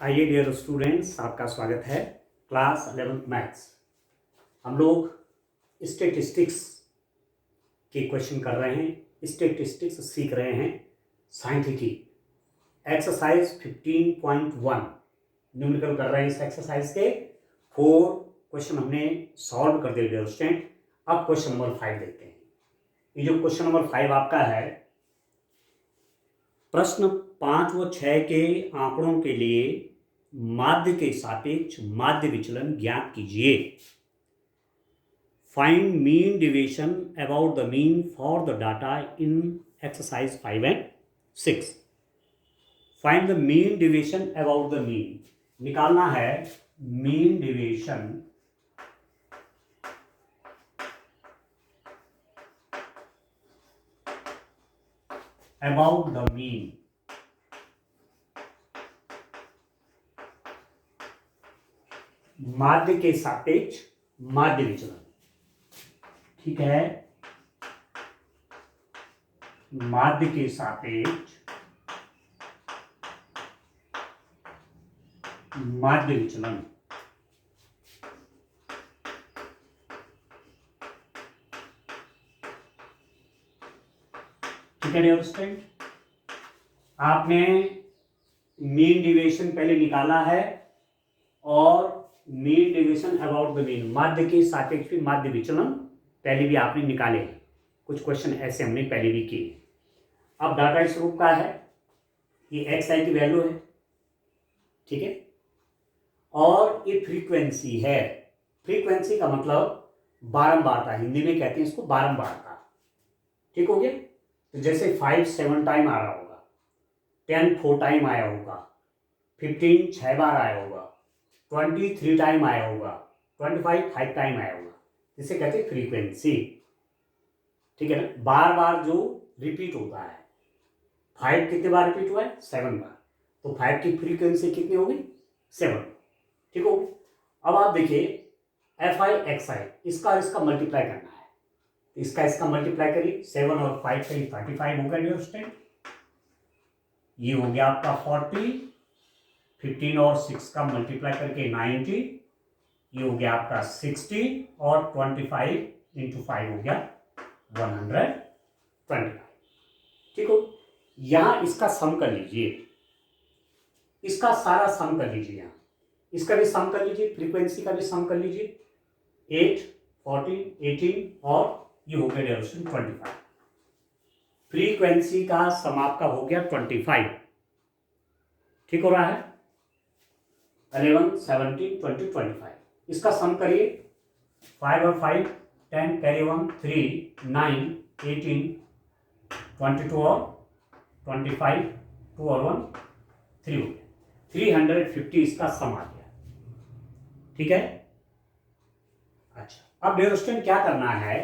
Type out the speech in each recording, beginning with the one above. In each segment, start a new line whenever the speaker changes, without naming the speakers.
आइए dear students, आपका स्वागत है क्लास 11th मैथ्स। हम लोग स्टेटिस्टिक्स के क्वेश्चन कर रहे हैं, स्टेटिस्टिक्स सीख रहे हैं सांख्यिकी। एक्सरसाइज 15.1 न्यूमेरिकल कर रहे हैं। इस एक्सरसाइज के 4 क्वेश्चन हमने सॉल्व कर दिए डियर स्टूडेंट। अब क्वेश्चन नंबर 5 देखते हैं। ये जो क्वेश्चन नंबर 5 आपका है, प्रश्न 5 व 6 के आंकड़ों के लिए माध्य के सापेक्ष माध्य विचलन ज्ञात कीजिए। Find mean deviation about the mean for the data in exercise 5 and 6। Find the mean deviation about the mean, निकालना है mean deviation about the mean. माध्य के सापेक्ष माध्य विचलन, ठीक है। माध्य के सापेक्ष माध्य विचलन, ठीक है डियर स्टूडेंट। आपने मीन डिविएशन पहले निकाला है और mean deviation about the mean, माध्य के सापेक्ष माध्य विचलन पहले भी आपने निकाले हैं। कुछ क्वेश्चन ऐसे हमने पहले भी किए। अब डाटा इस रूप का है, ये एक्स आई की वैल्यू है, ठीक है, और ये फ्रीक्वेंसी है। फ्रीक्वेंसी का मतलब बारंबारता, हिंदी में कहते हैं इसको बारंबारता, ठीक हो गया। तो जैसे 5 7 टाइम आ रहा होगा, 10 4 टाइम आया होगा, 15 6 बार आया होगा, 20 3 टाइम आया होगा, 25 5 टाइम आया होगा, इसे कहते हैं फ्रीक्वेंसी, ठीक है ना। बार बार जो रिपीट होता है, 5 कितने बार रिपीट हुआ है? 7 बार, तो 5 की फ्रीक्वेंसी कितनी होगी? 7, ठीक होगी। अब आप देखिए एफ आई एक्स आई, इसका मल्टीप्लाई करना है, इसका मल्टीप्लाई करिए। 7 और 5 का 35 होगा डियर स्टूडेंट। ये हो गया आपका 40, 15 और 6 का मल्टीप्लाई करके 90, ये हो गया आपका 60 और 25 इंटू 5 हो गया 125, ठीक हो। यहां इसका सम कर लीजिए, इसका सारा सम कर लीजिए, यहां इसका भी सम कर लीजिए, फ्रीक्वेंसी का भी सम कर लीजिए। 8 14 18 और ये हो गया डियर स्टूडेंट 25। फ्रीक्वेंसी का सम आपका हो गया 25, ठीक हो रहा है। 11 17 20 25, इसका सम करिए। 5 और 5 10, कैरी 1 3 9 18 22 और 25 2 और 1 3 हो गया, 350 इसका सम आ गया, ठीक है। अच्छा, अब डियर स्टूडेंट क्या करना है?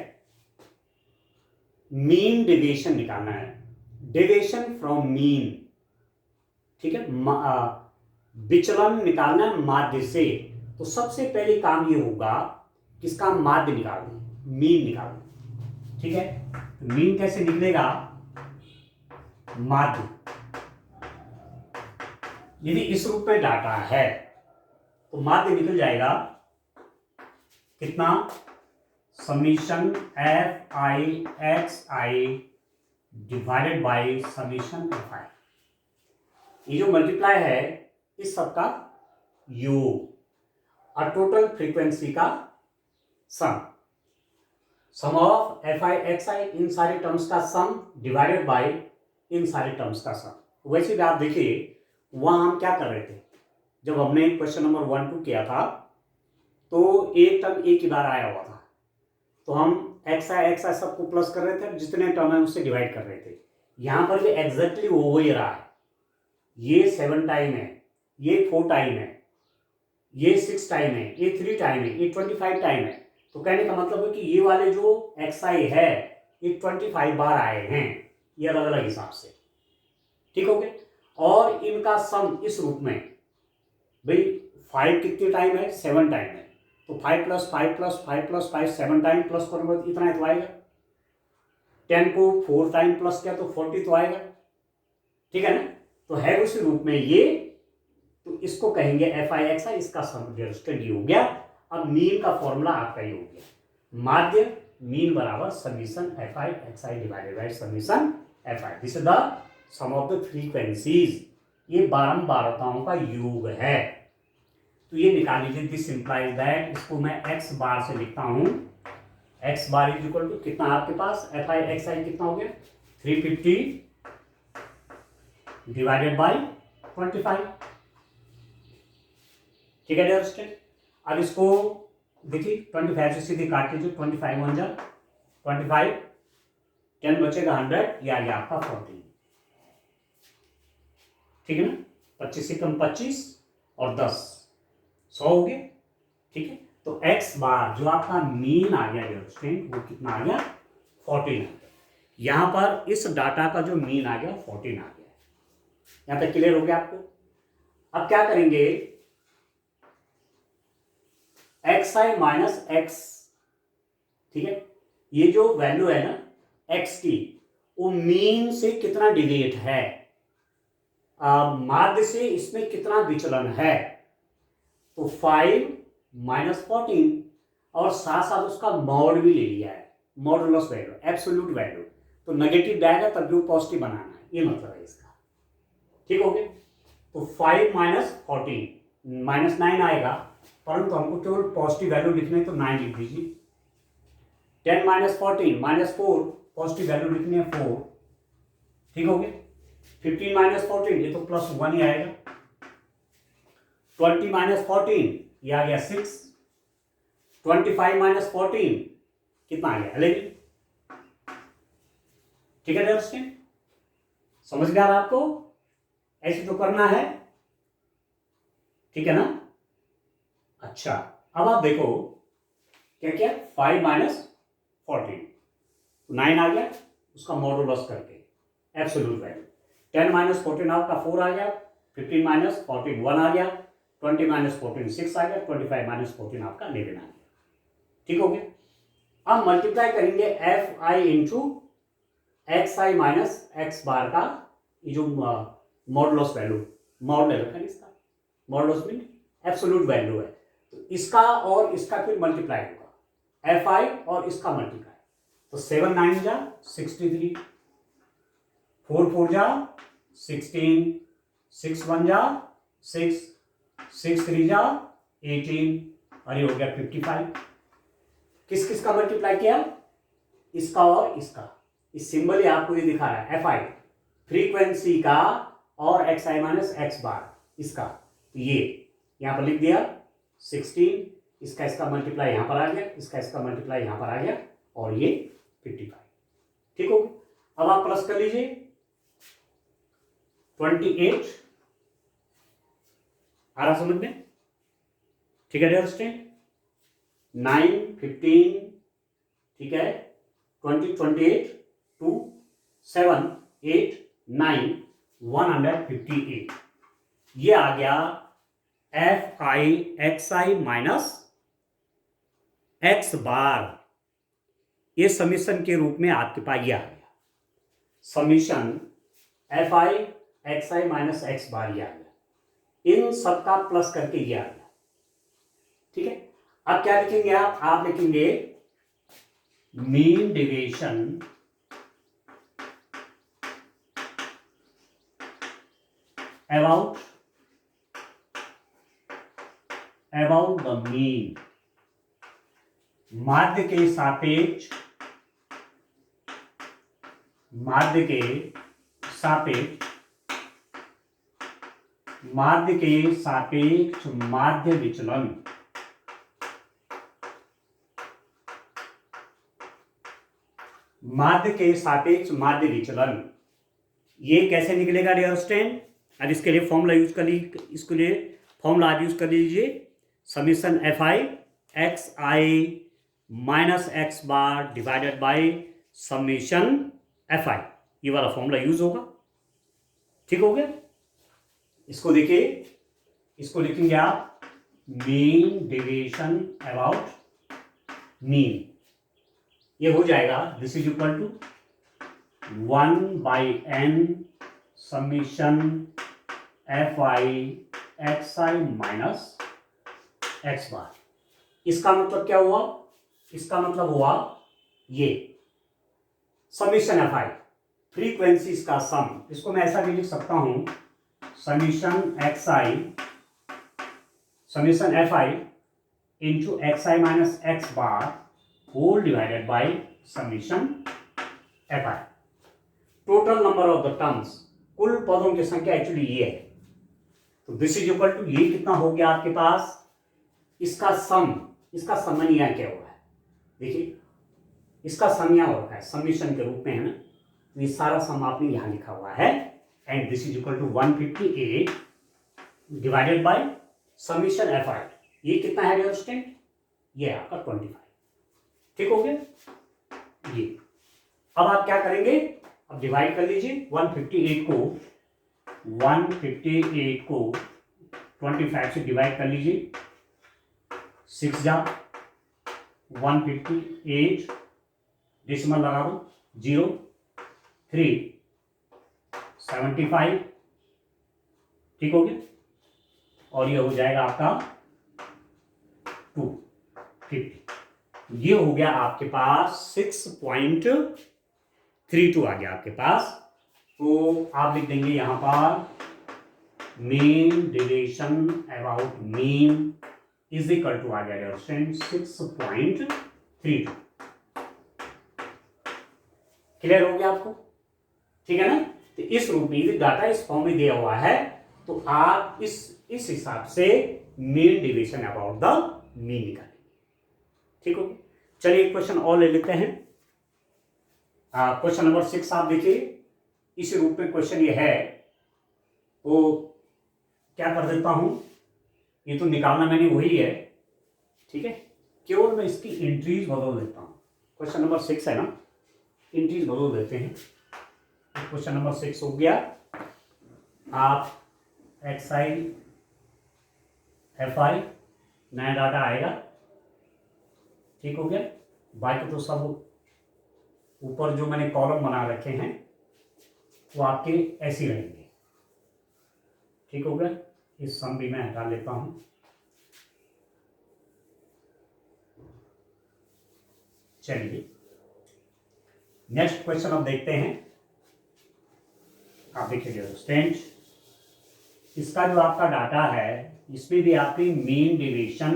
मीन डेविएशन निकालना है, डेविएशन फ्रॉम मीन, ठीक है। विचलन निकालना है माध्य से। तो सबसे पहले काम ये होगा किसका? माध्य निकाल दें, मीन निकाल दें, ठीक है। तो मीन कैसे निकलेगा? माध्य यदि इस रूप में डाटा है तो माध्य निकल जाएगा कितना? Summation F I X I divided by summation F I. ये जो मल्टीप्लाई है इस सबका योग और टोटल फ्रीक्वेंसी का सम ऑफ एफ आई एक्स आई, इन सारे टर्म्स का सम डिवाइडेड बाय इन सारे टर्म्स का सम। वैसे भी आप देखिए वहां हम क्या कर रहे थे, जब हमने क्वेश्चन नंबर 1 2 किया था तो एक टर्म एक ही बार आया हुआ था, तो हम एक्स आई सबको प्लस कर रहे थे, जितने टर्म है उससे डिवाइड कर रहे थे। यहां पर भी एग्जैक्टली वो ही रहा है। ये 7 टाइम है, ये 4 टाइम है, ये 6 टाइम है, ये 3 टाइम है, ये 25 टाइम है। तो कहने का मतलब है कि ये वाले जो एक्स आई है ये 25 बार आए हैं, ये अलग अलग हिसाब से, ठीक हो गया। और इनका सम इस रूप में, भाई 5 कितने टाइम है? 7 टाइम है, तो 5 + 5 + 5 + 5 7 टाइम प्लस करूंगा तो इतना तो आएगा। 10 को 4 टाइम प्लस किया तो 40 तो आएगा, ठीक है ना। तो है उसी रूप में ये तो इसको कहेंगे एफ आई एक्स आई, इसका सम डियर स्टूडेंट ये हो गया। अब मीन का फॉर्मूला आपका ये हो गया, माध्य मीन बराबर summation F I X I divided by summation F I, this is the sum of the frequencies, ये बारंबारताओं का योग है। तो ये निकाल लीजिए, दिस इंप्लाइज दैट, इसको मैं एक्स बार से लिखता हूं, X bar is equal to कितना आपके पास एफ आई एक्स आई कितना हो गया 350 डिवाइडेड बाय 25, ठीक है डियर स्टूडेंट। अब इसको देखिए 25 से सीधे काट लीजिए, 25 1 जा 25, 10 बचेगा 100, ये आ गया आपका 14, ठीक है ना, 25 से कम 25 और 10 100 हो गया, ठीक है। तो x बार जो आपका मीन आ गया डियर स्टूडेंट वो कितना आ गया 14 आ गया, यहां पर इस डाटा का जो मीन आ गया 14 आ गया, यहां तक क्लियर हो गया आपको। अब क्या करेंगे, एक्स आई माइनस एक्स, ठीक है, ये जो वैल्यू है ना एक्स की, वो मीन से कितना डिविएट है, माध्य से इसमें कितना विचलन है, तो 5 माइनस 14 और साथ साथ उसका मॉड भी ले लिया है, मॉडुलस वैल्यू एब्सोल्यूट वैल्यू, तो नेगेटिव जाएगा तब जो पॉजिटिव बनाना है, ये मतलब है इसका, ठीक हो गया। तो 5 माइनस 14 माइनस 9 आएगा, परंतु हमको केवल पॉजिटिव वैल्यू लिखनी है तो 9 लिख दीजिए। 10 माइनस 14 माइनस 4, पॉजिटिव वैल्यू लिखनी है 4, ठीक हो गया। 15 माइनस 14 ये तो प्लस 1 ही आएगा। 20 माइनस 14 ये आ गया 6, 25 माइनस 14 कितना आ गया 11, ठीक है डियर स्टूडेंट, समझ गया आपको, ऐसे तो करना है, ठीक है ना। अच्छा अब आप देखो क्या क्या, 5 माइनस 14 9 आ गया, उसका मॉडुलस करके एब्सोल्यूट वैल्यू, 10 माइनस 14 आपका 4 आ गया, 15 माइनस 14 1 आ गया, 20 माइनस 14 6 आ गया, 25 माइनस 14 आपका 11 आ गया, ठीक हो गया। अब मल्टीप्लाई करेंगे F I into X I minus X bar का, ये जो मॉडुलस वैल्यू, मॉड ले रखा है इसका, मॉडुलस मीन एब्सोल्यूट वैल्यू है, तो इसका और इसका फिर मल्टीप्लाई होगा, एफ आई और इसका मल्टीप्लाई, तो 7 9 जा 63, 4 4 जा 16, 6 1 जा 6, 6 3 जा 18 और ये हो गया 55। किस किस का मल्टीप्लाई किया, इसका और इसका, इस सिंबल ही आपको ये दिखा रहा है एफ आई फ्रीक्वेंसी का और एक्स आई माइनस एक्स बार इसका, तो ये यहां पर लिख दिया 16, इसका इसका मल्टीप्लाई यहां पर आ गया, इसका इसका मल्टीप्लाई यहां पर आ गया और ये 55, ठीक हो। अब आप प्लस कर लीजिए 28 आ रहा समझ में, ठीक है डियर स्टूडेंट, 9 15, ठीक है, 20 28 2 7 8 9 158, ये आ गया F I X I minus X bar, ये समीशन के रूप में आपके पास ये आ गया, summation F I X I minus X bar ये आ गया, इन सबका प्लस करके ये आ गया, ठीक है। अब क्या लिखेंगे आप लिखेंगे mean deviation about the mean, माध्य के सापेक्ष माध्य विचलन, माध्य के सापेक्ष माध्य विचलन, ये कैसे निकलेगा डियर स्टूडेंट, अब इसके लिए फॉर्मूला यूज कर लीजिए, इसके लिए फॉर्मूला आज यूज कर लीजिए, summation F I X I minus X bar divided by summation F I, ये वाला फॉर्मूला यूज होगा, ठीक हो गया। इसको देखिए, इसको लिखेंगे आप मीन डेविएशन अबाउट मीन, ये हो जाएगा this is equal to 1/n summation F I xi minus x bar. इसका मतलब क्या हुआ? इसका मतलब हुआ ये समीशन एफ आई, फ्रीक्वेंसीज का सम। इसको मैं ऐसा भी लिख सकता हूं, summation X I, summation F I into X I minus X bar whole divided by summation F I. Total number of the terms, कुल पदों की संख्या एक्चुअली ये है। तो दिस इज इक्वल टू, ये कितना हो गया आपके पास, इसका सम, इसका सम यहाँ क्या हुआ है, देखिए इसका सम यहाँ हो रखा है, समीशन के रूप में है ना। तो ये सारा सम आपने यहाँ लिखा हुआ है, and this is equal to 158 divided by summation F I. ये कितना है डियर स्टूडेंट? ये आपका 25। ठीक हो गया ये। अब आप क्या करेंगे, अब डिवाइड कर लीजिए 158 को 25 से डिवाइड कर लीजिए। 6 जा 158, डेसिमल लगा दो 0 3 75। ठीक हो गया, और ये हो जाएगा आपका 250। ये हो गया आपके पास 6.32 आ गया आपके पास। तो आप लिख देंगे यहां पर mean deviation about mean is equal to आ गया 6.32। क्लियर हो गया आपको? ठीक है ना। तो इस रूप में डाटा इस फॉर्म में दिया हुआ है, तो आप इस हिसाब से mean deviation about the mean निकालेंगे। ठीक हो, चलिए क्वेश्चन और ले लेते हैं। क्वेश्चन नंबर 6 आप देखिए, इस रूप में क्वेश्चन ये है। तो क्या कर देता हूं, ये तो निकालना मैंने वही है, ठीक है, केवल मैं इसकी एंट्रीज बदल देता हूं। क्वेश्चन नंबर 6 है ना, एंट्रीज बदल देते हैं। क्वेश्चन नंबर 6 हो गया, आप एक्स आई एफ आई नया डाटा आएगा। ठीक हो गया, बाकी तो सब ऊपर जो मैंने कॉलम बना रखे हैं वो आपके ऐसे ही रहेंगे। ठीक हो गया, इस सम भी मैं हटा लेता हूं। चलिए नेक्स्ट क्वेश्चन अब देखते हैं। आप देखिए स्टूडेंट, इसका जो आपका डाटा है इसमें भी आपकी mean deviation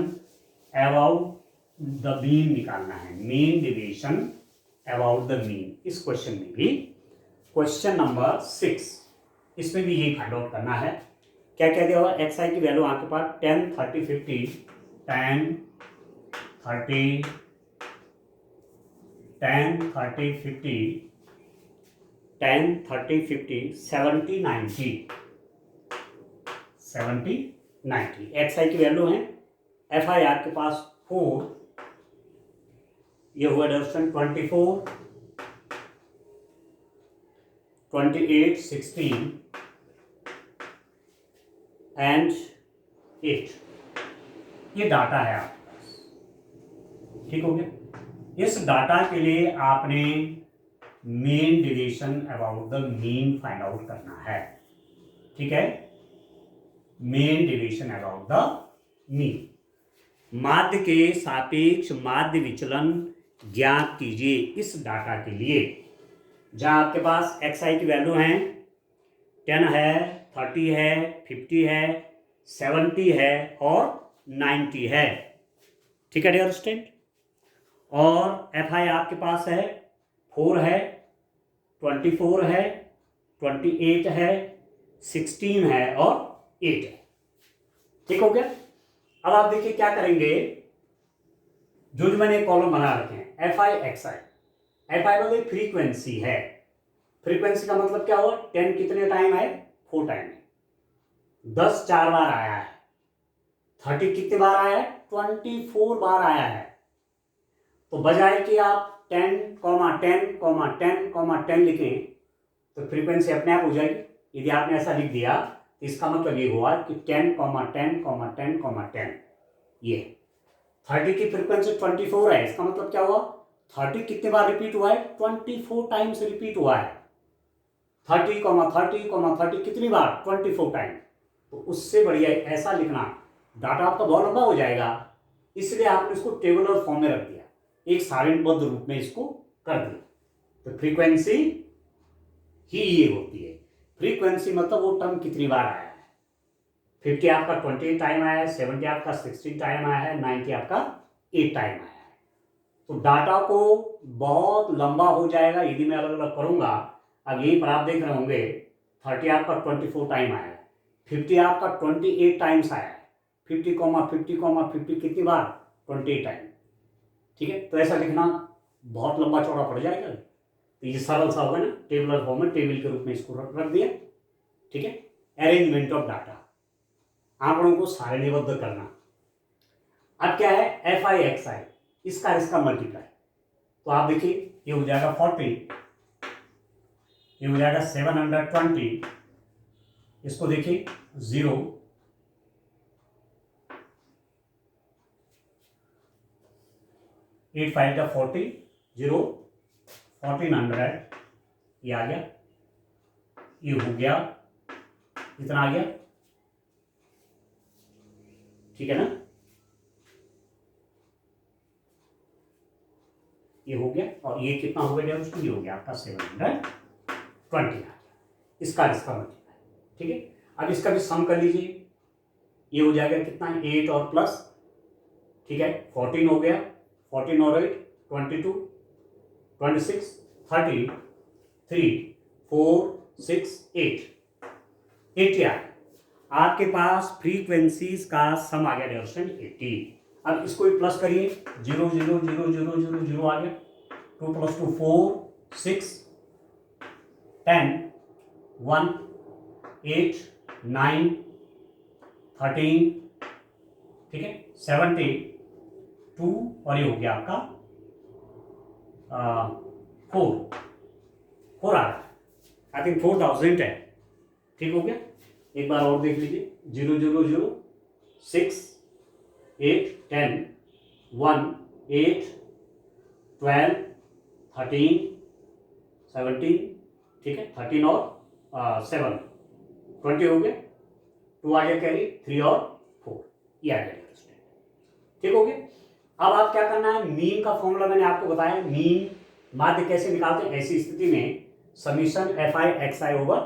about the mean निकालना है। Mean deviation about the mean, इस क्वेश्चन में भी, क्वेश्चन नंबर 6, इसमें भी ये फाइंड आउट करना है। क्या क्या दिया हुआ, एक्स आई की वैल्यू आपके पास 10 30 50 10 30 10 30 50 10 30 50 70 90 70 90 एक्स आई की वैल्यू है। एफ आई आपके पास 4, ये हुआ 24 28 16 एंड 8। ये डाटा है आपके पास। ठीक हो गया, इस डाटा के लिए आपने mean deviation about the mean find out करना है। ठीक है, mean deviation about the mean, माध्य के सापेक्ष माध्य विचलन ज्ञात कीजिए इस डाटा के लिए, जहां आपके पास एक्स आई की वैल्यू है 10 है 30 है 50 है 70 है और 90 है। ठीक है डियर स्टूडेंट, और एफ आई आपके पास है 4 है 24 है 28 है 16 है और 8 है। ठीक हो गया, अब आप देखिए क्या करेंगे, जो मैंने कॉलम बना रखे हैं F I X I. F I मतलब फ्रीक्वेंसी है, फ्रीक्वेंसी का मतलब क्या हुआ, 10 कितने टाइम है, 4 टाइम है, 10 4 बार आया है, 30 कितने बार आया है, 24 बार आया है। तो बजाय कि आप 10, 10, 10, 10 लिखें तो फ्रीक्वेंसी अपने आप हो जाएगी। यदि आपने ऐसा लिख दिया तो इसका मतलब ये हुआ कि 10, 10, 10, 10, ये 30 की फ्रीक्वेंसी 24 है, इसका मतलब क्या हुआ, 30 कितने बार रिपीट हुआ है, 24 टाइम्स रिपीट हुआ है। 30, 30, 30 कितनी बार, 24 टाइम। तो उससे बढ़िया ऐसा लिखना, डाटा आपका बहुत लंबा हो जाएगा, इसलिए आपने इसको टेबुलर फॉर्म में रख दिया, एक सारणीबद्ध रूप में इसको कर दिया। तो फ्रीक्वेंसी ही ये होती है। फ्रीक्वेंसी मतलब वो टर्म कितनी बार आया है। 50 आपका 28 टाइम आया है, 70 आपका 16 टाइम आया है, 90 आपका 8 टाइम आया है। तो डाटा को बहुत लंबा हो जाएगा यदि मैं अलग अलग करूंगा। अब यहीं पर आप देख रहे होंगे 30 आपका 24 टाइम आया है, 50 आपका 28 टाइम्स आया है, 50, कितनी बार, 28 टाइम। ठीक है, तो ऐसा लिखना बहुत लंबा चौड़ा पड़ जाएगा, तो ये सरल सा होगा ना, टेबुलर फॉर्म में टेबल के रूप में इसको रख दिया। ठीक है, अरेंजमेंट ऑफ डाटा, आंकड़ों को सारणीबद्ध करना। अब क्या है, एफ आई एक्स आई, इसका मल्टीप्लाई, तो आप देखिए ये हो जाएगा 40, ये हो जाएगा 720, इसको देखिए 0, 8 5 का 40, 0, 1400, ये आ गया, ये हो गया, इतना आ गया। ठीक है ना, ये हो गया, और ये कितना हो गया उसको, ये हो गया आपका 720 आ गया, इसका मल्टीप्लाई। ठीक है, अब इसका भी सम कर लीजिए, ये हो जाएगा कितना, 8 और प्लस, ठीक है, 14 हो गया, 14 और 8 22, 26, 30, 3, 4, 6, 8, 80 आ गया। आपके पास फ्रीक्वेंसीज का सम आ गया डियर स्टूडेंट 80। अब इसको भी प्लस करिए, 0 0 0 0 0 0 आ गया, 2 + 2 4, 6, 10, 1, 8, 9, 13, ठीक है, 72, और ये हो गया आपका 4 आ रहा है, आई थिंक 4000 है। ठीक हो गया, एक बार और देख लीजिए, 0 0 0, 6, 8, 10, 1, 8, 12, 13, 17, ठीक है, 13 और 7, 20 हो गया, 2 आ गया कैरी, 3 और 4, ये आ गया। ठीक हो गया। अब आप क्या करना है, मीन का फॉर्मूला मैंने आपको बताया, मीन माध्य कैसे निकालते हैं। ऐसी स्थिति में summation F I X I over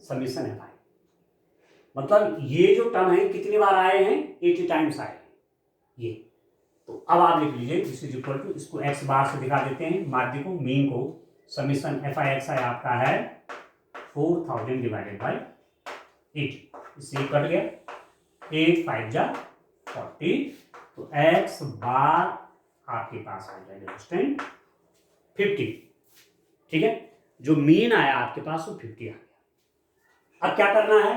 summation F आई, मतलब ये जो टर्म है कितनी बार आए हैं, 80 टाइम्स आए हैं ये। तो अब आप लिख लीजिए दिस इज इक्वल टू, इसको एक्स बार से दिखा देते हैं माध्य को, मीन को, समीशन एफ आई एक्स आई आपका है 4000 डिवाइडेड बाई 80, इससे कट गया, 8 5 जा 40, तो एक्स बार आपके पास आ जाएगा 50। ठीक है, जो मीन आया आपके पास वो 50 आ गया। अब क्या करना है,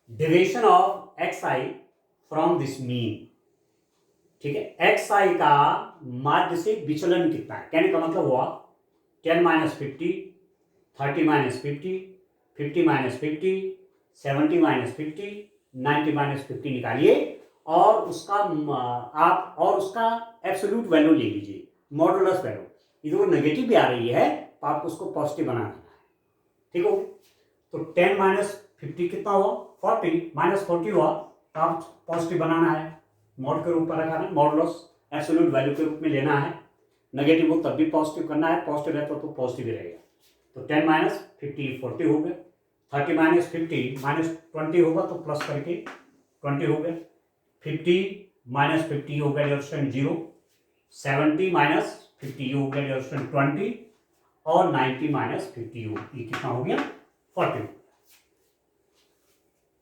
deviation of X I from this mean. ठीक है, एक्स आई का माध्य से विचलन कितना है, कहने का मतलब हुआ 10 - 50, 30 - 50, 50 - 50, 70 - 50, 90 - 50 निकालिए, और उसका आप और उसका एब्सोल्यूट वैल्यू ले लीजिए, मॉडुलस वैल्यू। इधर वो नेगेटिव भी आ रही है तो आपको उसको पॉजिटिव बना देना है। ठीक हो, तो 10 - 50 कितना हुआ, 40, -40 हुआ, तो आप पॉजिटिव बनाना है, मॉड के रूप में रखना है, मॉडुलस एब्सोल्यूट वैल्यू के रूप में लेना है। नेगेटिव हो तब भी पॉजिटिव करना है, पॉजिटिव है तो पॉजिटिव ही रहेगा। तो 10 - 50 40 हो गया, 30 - 50 -20 होगा तो प्लस करके 20 हो गया, 50 - 50 हो गया 0, 70 - 50 हो गया 20, और 90 - 50 ये कितना हो गया 40।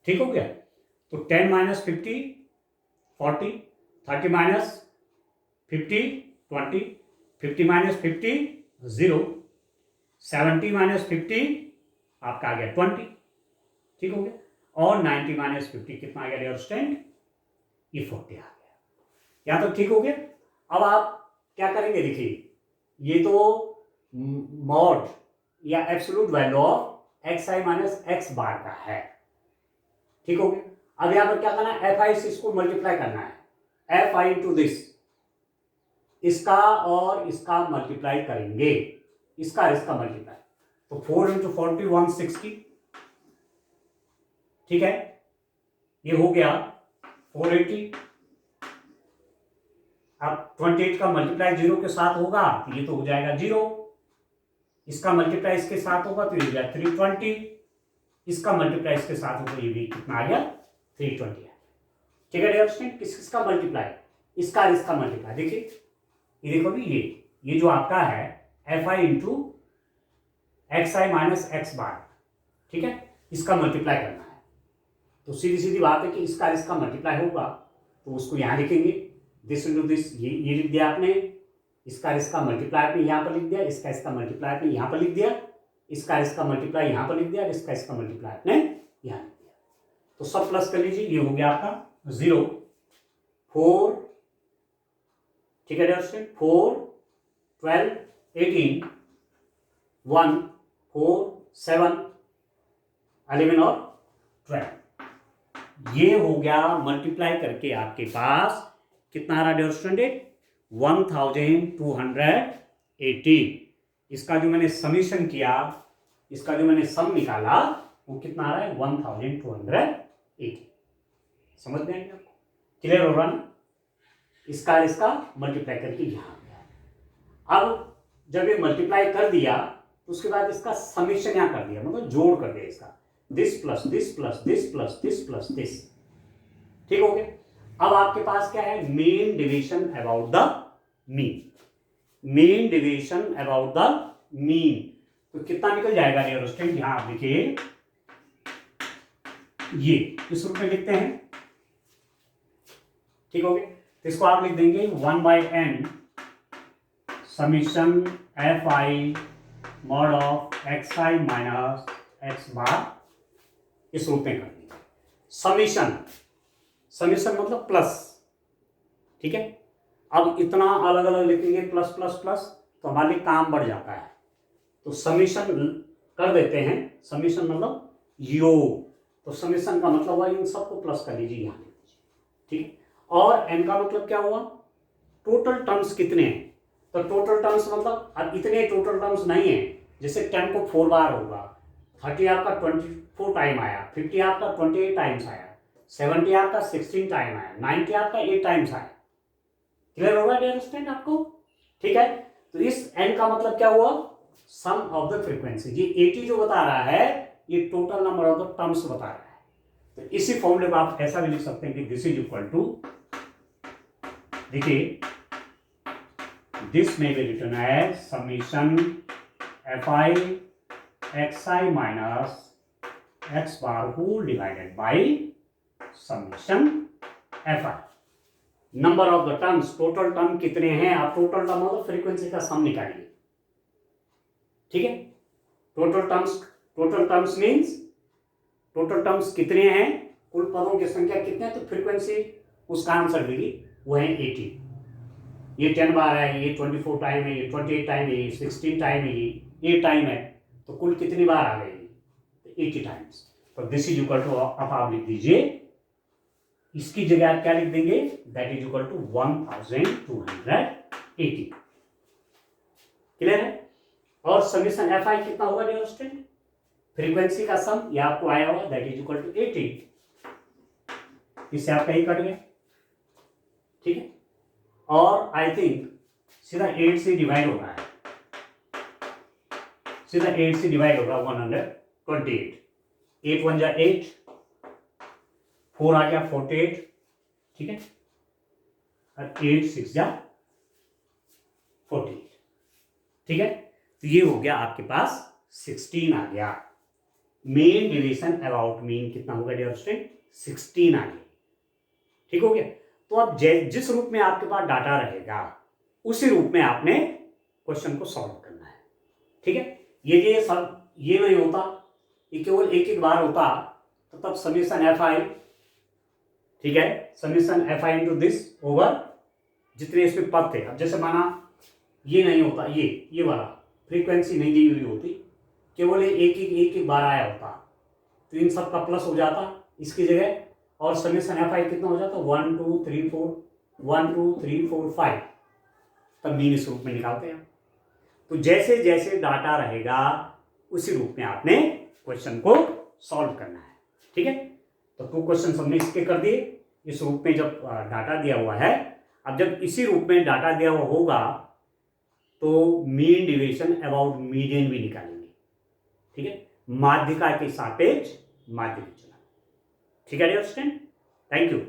ठीक हो गया, तो 10 - 50 40, 30 - 50 20, 50 - 50 0, 70 - 50 आपका आ गया 20। ठीक हो गया, और 90 - 50 कितना आ गया डियर स्टूडेंट, ये 40 आ गया। यहां तक ठीक हो गया। अब आप क्या करेंगे, देखिए ये तो मॉड या absolute value of X I minus X bar का है। ठीक हो गया, अब यहां पर क्या करना है, एफ आई से इसको मल्टीप्लाई करना है, एफ आई इंटू दिस, इसका और इसका मल्टीप्लाई करेंगे, इसका मल्टीप्लाई, तो 4 × 40 160। ठीक है, ये हो गया 480। अब 28 का मल्टीप्लाई 0 के साथ होगा तो ये तो हो जाएगा 0, इसका मल्टीप्लाई इसके साथ होगा तो ये हो गया 320, इसका मल्टीप्लाई इसके साथ होगा, ये भी कितना आ गया 320 है। ठीक है डियर स्टूडेंट, किस किसका मल्टीप्लाई, इसका और इसका मल्टीप्लाई। देखिए ये देखो भी, ये जो आपका है F I into X I minus X bar, ठीक है, इसका मल्टीप्लाई करना है। तो सीधी सीधी बात है कि इसका इसका मल्टीप्लाई होगा तो उसको यहाँ लिखेंगे, दिस इंटू दिस, ये लिख दिया आपने, इसका इसका मल्टीप्लाई आपने यहाँ पर लिख दिया, इसका इसका मल्टीप्लाई आपने यहाँ पर लिख दिया, इसका इसका मल्टीप्लाई यहाँ पर लिख दिया, इसका इसका मल्टीप्लाई आपने यहाँ लिख दिया। तो सब प्लस कर लीजिए, ये हो गया आपका 0 4, ठीक है डियर स्टूडेंट, 4 12 18 1 4 7 11 और 12, ये हो गया मल्टीप्लाई करके आपके पास कितना आ रहा डियर स्टूडेंट 1280। इसका जो मैंने समीशन किया, इसका जो मैंने सम निकाला वो कितना आ रहा है 1280। समझ में आएगा आपको, क्लियर हो रहा ना। इसका इसका मल्टीप्लाई करके यहाँ गया। अब जब ये मल्टीप्लाई कर दिया तो उसके बाद इसका समीशन यहाँ कर दिया, मतलब जोड़ कर दिया इसका, this plus this plus this plus this plus this, ठीक हो गया। अब आपके पास क्या है, main division about the mean, main division about the mean. तो कितना निकल जाएगा डियर स्टूडेंट, यहां आप देखिए ये इस रूप में लिखते हैं, ठीक हो गया। तो इसको आप लिख देंगे 1/n summation F I mod of X I minus X bar, इस रूप में कर देंगे। समीशन, समीशन मतलब प्लस, ठीक है। अब इतना अलग अलग लिखेंगे प्लस प्लस प्लस तो हमारे लिए काम बढ़ जाता है, तो समीशन कर देते हैं, समीशन मतलब योग, तो समीशन का मतलब हुआ इन सबको प्लस कर लीजिए यहाँ, ठीक। और एन का मतलब क्या हुआ, टोटल टर्म्स कितने हैं, तो टोटल टर्म्स मतलब अब इतने टोटल टर्म्स नहीं है, जैसे 10 को 4 बार होगा, 30 आपका 24 टाइम आया, 50 आपका 28 टाइम्स आया, 70 आपका 16 टाइम आया, 90 आपका 8 टाइम्स आया। क्लियर होगा डियर स्टूडेंट आपको, ठीक है। तो इस n का मतलब क्या हुआ, सम ऑफ द फ्रीक्वेंसी। ये 80 जो बता रहा है ये total number of the terms बता रहा है। तो इसी फॉर्मूले को आप ऐसा भी लिख सकते हैं कि दिस इज इक्वल टू, देखिए this may be written as summation F I X I minus X bar whole divided by summation F I, number of the terms, total term कितने हैं, आप टोटल टर्म मतलब frequency का सम निकालिए, ठीक है। Total terms means total terms कितने हैं, कुल पदों की संख्या कितने हैं, तो फ्रीक्वेंसी उसका आंसर देगी, वो है 80। ये 10 बार है, ये 24 टाइम है, ये 28 टाइम है, ये 16 टाइम है, ये 8 टाइम है, तो कुल कितनी बार आ गई, 80 टाइम्स। तो दिस इज इक्वल टू, अब आप लिख दीजिए, इसकी जगह आप क्या लिख देंगे, that is equal to 1280। Clear है। और समीशन एफ आई कितना होगा डियर स्टूडेंट, फ्रीक्वेंसी का सम, ये आपको आया होगा, दैट इज इक्वल टू 80, इससे आपका ही कट गया, ठीक है। और आई थिंक सीधा 8 से डिवाइड हो रहा है, सीधा 8 से डिवाइड होगा 128, 8 1 जा 8, 4 आ गया 48, ठीक है, और 8 6 जा 48, ठीक है। तो ये हो गया आपके पास 16 आ गया। मेन डिवीजन अबाउट मीन कितना होगा डियर स्टूडेंट, 16 आ गया, ठीक हो गया। तो अब जिस रूप में आपके पास डाटा रहेगा उसी रूप में आपने क्वेश्चन को सॉल्व करना है, ठीक है। ये सब ये नहीं होता, ये केवल एक एक बार होता तो तब समीशन एफ आई, ठीक है, summation F I into this over जितने इसमें पद थे। अब जैसे माना ये नहीं होता, ये वाला फ्रीक्वेंसी नहीं दी हुई होती, केवल एक एक बार आया होता, तो इन सब का प्लस हो जाता इसकी जगह, और समीशन एफ आई कितना हो जाता 1 2 3 4 1 2 3 4 5, तब मीन इस रूप में निकालते हैं। तो जैसे जैसे डाटा रहेगा उसी रूप में आपने क्वेश्चन को सॉल्व करना है, ठीक है। तो 2 क्वेश्चन हमने इसके कर दिए इस रूप में जब डाटा दिया हुआ है। अब जब इसी रूप में डाटा दिया हुआ होगा तो मीन डिविएशन अबाउट मीडियन भी निकालेंगे, ठीक है, माध्यिका के सापेक्ष माध्य विचलन। ठीक है डियर स्टूडेंट, थैंक यू।